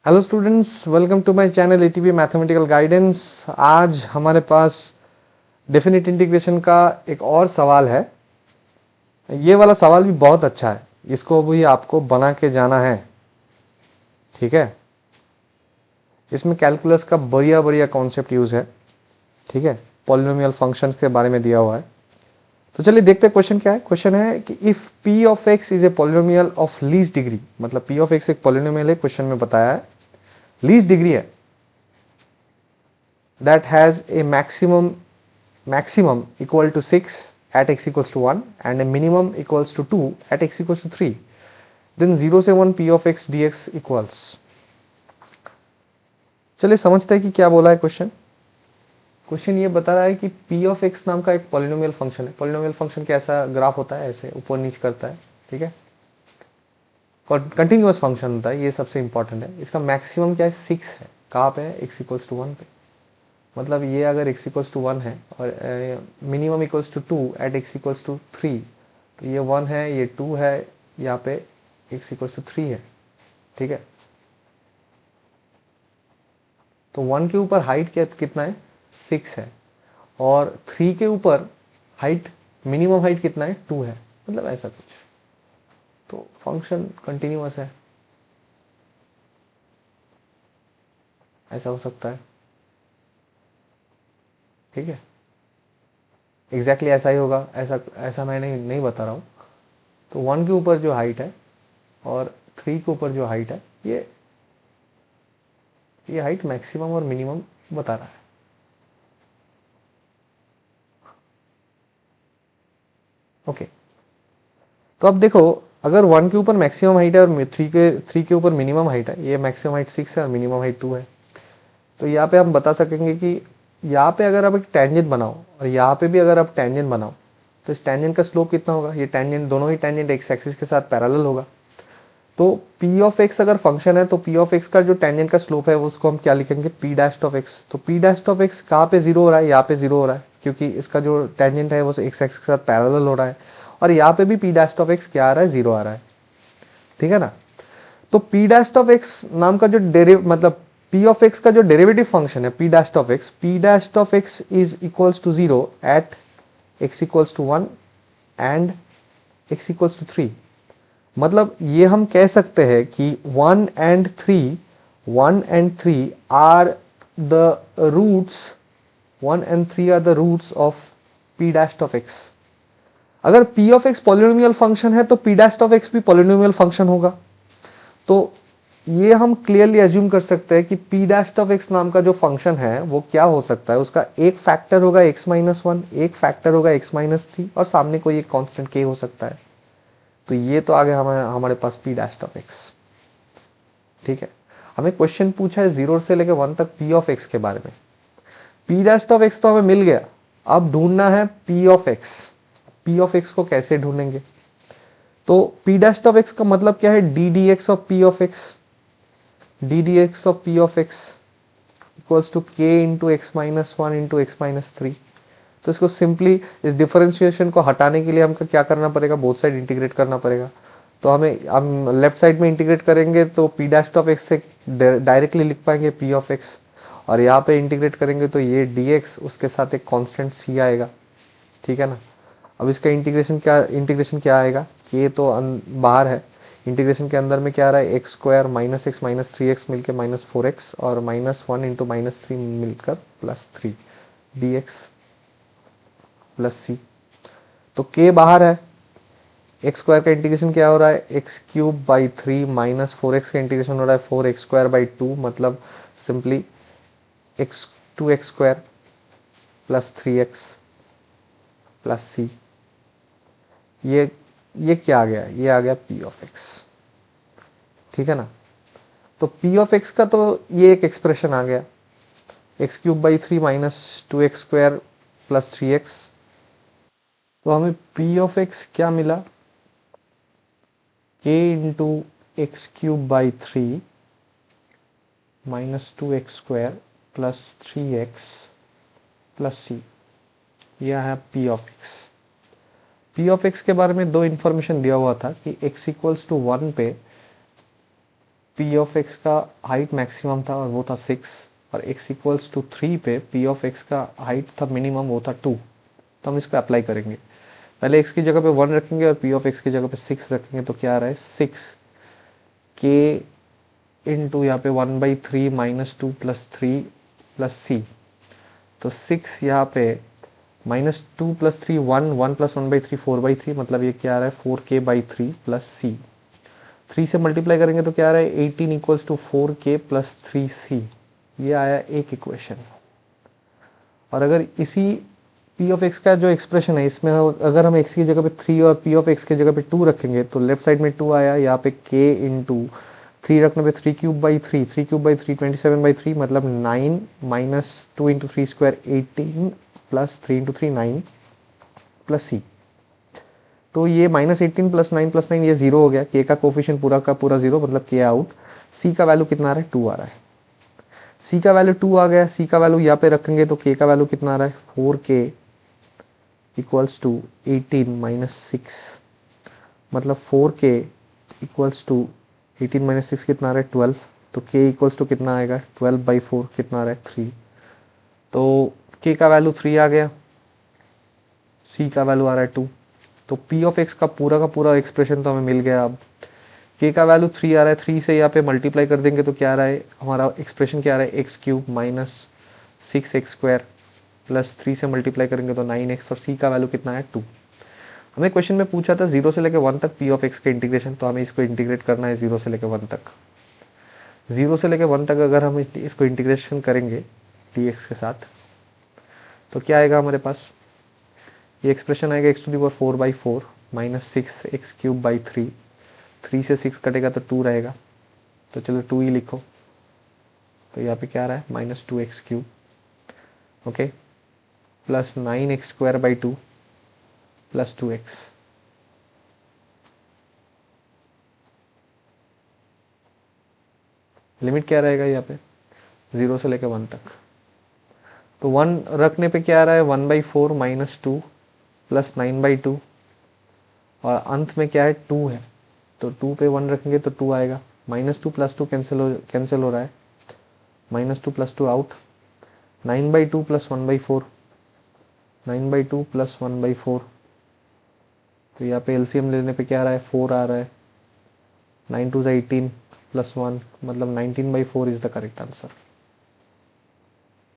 Hello students, welcome to my channel ATP mathematical guidance. आज हमारे पास definite integration का एक और सवाल है। ये वाला सवाल भी बहुत अच्छा है, इसको भी आपको बना के जाना है। ठीक है, इसमें कैलकुलस का बढ़िया बढ़िया कॉन्सेप्ट यूज है। ठीक है, पॉलिनोमियल फंक्शंस के बारे में दिया हुआ है। तो चलिए देखते हैं क्वेश्चन क्या है। क्वेश्चन है कि if p of x is a polynomial of least degree, मतलब p ऑफ x एक पॉलिनोमियल है, क्वेश्चन में बताया है लीस्ट डिग्री है, that has a maximum equal to 6 at x equals to 1 and a minimum equals to 2 at x equals to 3, then 0 से 1 p of x dx equals। चलिए समझते हैं कि क्या बोला है क्वेश्चन। क्वेश्चन ये बता रहा है कि p of x नाम का एक पॉलिनोमियल फंक्शन है। पॉलिनोमियल फंक्शन कैसा ग्राफ होता है, ऐसे ऊपर नीचे करता है। ठीक है, कंटिन्यूअस फंक्शन होता है, ये सबसे इंपॉर्टेंट है। इसका मैक्सिमम क्या है, 6 है। कहाँ पे है, x इक्वल्स टू 1 पे। मतलब ये अगर x इक्वल्स टू 1 है और minimum equals to 2 at x equals to 3, तो ये 1 है, ये 2 है, यहाँ पे x इक्वल्स टू 3 है। ठीक है, तो 1 के ऊपर हाइट कितना है, 6 है, और 3 के ऊपर हाइट, मिनिमम हाइट कितना है, 2 है। मतलब ऐसा कुछ, तो फंक्शन कंटिन्यूअस है, ऐसा हो सकता है। ठीक है, एग्जैक्टली ऐसा ही होगा, ऐसा ऐसा मैं नहीं बता रहा हूँ। तो 1 के ऊपर जो हाइट है और 3 के ऊपर जो हाइट है, ये हाइट मैक्सिमम और मिनिमम बता रहा है। ओके, तो अब देखो, अगर 1 के ऊपर मैक्सिमम हाइट है और 3 के ऊपर मिनिमम हाइट है, ये मैक्सिमम हाइट 6 है और मिनिमम हाइट 2 है, तो यहाँ पे हम बता सकेंगे कि यहाँ पे अगर आप एक टेंजेंट बनाओ और यहाँ पे भी अगर आप टेंजेंट बनाओ, तो इस टेंजेंट का स्लोप कितना होगा। ये टेंजेंट, दोनों ही टेंजेंट एक्स एक्सिस के साथ पैरेलल होगा। तो p ऑफ x अगर फंक्शन है, तो p ऑफ x का जो टेंजेंट का स्लोप है, उसको हम क्या लिखेंगे, p डैश ऑफ x। तो p डैश ऑफ x कहाँ पे जीरो हो रहा है, यहाँ पे जीरो हो रहा है, क्योंकि इसका जो टेंजेंट है वो x एक्सिस के साथ पैरेलल हो रहा है। और यहाँ पे भी p डैश ऑफ x क्या आ रहा है, जीरो आ रहा है। ठीक है ना। तो p डैश ऑफ x नाम का जो मतलब p ऑफ x का जो डेरिवेटिव फंक्शन है, p dash of x is equals to zero at x equals to 1 and x equals to 3। मतलब ये हम कह सकते हैं कि 1 and 3 are the roots, 1 and 3 are the roots of p dash of x। अगर p of x polynomial function है, तो p डैश ऑफ x भी पॉलिनोमियल फंक्शन होगा। तो ये हम क्लियरली एज्यूम कर सकते हैं कि p डैश ऑफ x नाम का जो फंक्शन है वो क्या हो सकता है, उसका एक फैक्टर होगा x माइनस 1, एक फैक्टर होगा x माइनस 3, और सामने कोई एक कांस्टेंट k हो सकता है। तो ये तो आगे हमारे पास p डैश ऑफ x। ठीक है, हमें क्वेश्चन पूछा है 0 से लेकर 1 तक p ऑफ x के बारे में। p डैश ऑफ x तो हमें मिल गया, अब ढूंढना है p of x। p of x को कैसे ढूंढेंगे, तो p डैश ऑफ x का मतलब क्या है, D D X of p of x। D D X of p of x equals to k into X minus 1 into X minus 3। तो इसको सिंपली, इस डिफरेंशिएशन को हटाने के लिए हमको क्या करना पड़ेगा, बोथ साइड इंटीग्रेट करना पड़ेगा। तो हम लेफ्ट साइड में इंटीग्रेट करेंगे तो p डैश ऑफ x से डायरेक्टली लिख पाएंगे p ऑफ x, और यहाँ पे इंटीग्रेट करेंगे तो ये dx, उसके साथ एक कांस्टेंट c आएगा। ठीक है ना। अब इसका इंटीग्रेशन क्या आएगा, k तो बाहर है, इंटीग्रेशन के अंदर में क्या आ रहा है, x square minus x minus 3x मिलकर माइनस 4x, और माइनस 1 इंटू माइनस 3 मिलकर प्लस 3 dx प्लस सी। तो k बाहर है, एक्स स्क्वायर का इंटीग्रेशन क्या हो रहा है, x cube by 3 minus 4x का इंटीग्रेशन हो रहा है 4x स्क्वायर बाई 2, मतलब simply x 2x square plus 3x plus c. ये क्या आ गया, ये आ गया p ऑफ x। ठीक है ना। तो p ऑफ x का तो ये एक एक्सप्रेशन आ गया, x cube by 3 minus 2x square plus 3x। तो हमें p ऑफ x क्या मिला, k into x cube by 3 minus 2x square plus 3x plus c. यह है p of x। p of x के बारे में दो इंफॉर्मेशन दिया हुआ था कि x इक्वल्स टू 1 पे पी ऑफ एक्स का हाइट मैक्सिमम था और वो था 6, और x इक्वल्स टू 3 पे पी ऑफ एक्स का हाइट था मिनिमम, वो था 2। तो हम इसको अप्लाई करेंगे। पहले x की जगह पे 1 रखेंगे और पी ऑफ एक्स की जगह पे 6 रखेंगे, तो क्या आ रहा है 6 k इंटू यहाँ पे 1/3 -2 + 3 + c। तो 6 यहाँ पे -2 + 3 1, 1 + 1/3 4/3, मतलब ये क्या आ रहा है 4k/3 + c। 3 से मल्टीप्लाई करेंगे तो क्या आ रहा है 18 इक्वल्स टू 4k + 3c। ये आया एक इक्वेशन। और अगर इसी p ऑफ x का जो एक्सप्रेशन है इसमें अगर हम x की जगह पे 3 और p ऑफ x की जगह पे 2 रखेंगे तो लेफ्ट साइड में 2 आया, यहाँ पे k इंटू 3 रखने पे 3³ 3 27/3, मतलब 9 - 2 × 3 स्क्वायर 18 प्लस 3 × 3 9 प्लस c। तो ये -18 + 9 + 9 ये 0 हो गया। k का कोफिशिएंट पूरा का पूरा 0, मतलब k आउट। c का वैल्यू कितना आ रहा है 2 आ रहा है। c का वैल्यू 2 आ गया। c का वैल्यू यहाँ पे रखेंगे तो k का वैल्यू कितना आ रहा है 4k इक्वल्स टू 18 - 6, मतलब 4k इक्वल्स टू 18 - 6 कितना आ रहा है 12। तो k इक्वल्स टू कितना आएगा 12/4, कितना आ रहा है 3। तो k का वैल्यू 3 आ गया, c का वैल्यू आ रहा है 2। तो p ऑफ x का पूरा एक्सप्रेशन तो हमें मिल गया। अब k का वैल्यू 3 आ रहा है, 3 से यहाँ पे मल्टीप्लाई कर देंगे तो क्या आ रहा है हमारा एक्सप्रेशन, क्या आ रहा है x³ - 6x² प्लस 3 से मल्टीप्लाई करेंगे तो 9x, और c का वैल्यू कितना है 2। हमें क्वेश्चन में पूछा था 0 से लेकर 1 तक p ऑफ x का इंटीग्रेशन, तो हमें इसको इंटीग्रेट करना है 0 से लेकर 1 तक। 0 से लेकर 1 तक अगर हम इसको इंटीग्रेशन करेंगे dx के साथ तो क्या आएगा हमारे पास, ये एक्सप्रेशन आएगा x⁴/4 -6x³ 3 से 6 कटेगा तो 2 रहेगा, तो चलो 2 ही लिखो। तो यहाँ पे क्या आ रहा है -2x³ okay, plus 9x² 2 plus 2x। Limit क्या रहेगा यहाँ पे 0 से लेकर 1 तक। तो 1 रखने पे क्या आ रहा है 1/4 - 2 प्लस 9/2, और अंत में क्या है 2 है, तो 2 पे 1 रखेंगे तो 2 आएगा। -2 + 2 कैंसिल हो रहा है, -2 + 2 आउट। 9/2 + 1/4, 9/2 + 1/4, तो यहाँ पे एलसीएम लेने पे क्या आ रहा है 4 आ रहा है। 9 × 2 = 18 + 1, मतलब 19/4 इज द करेक्ट आंसर।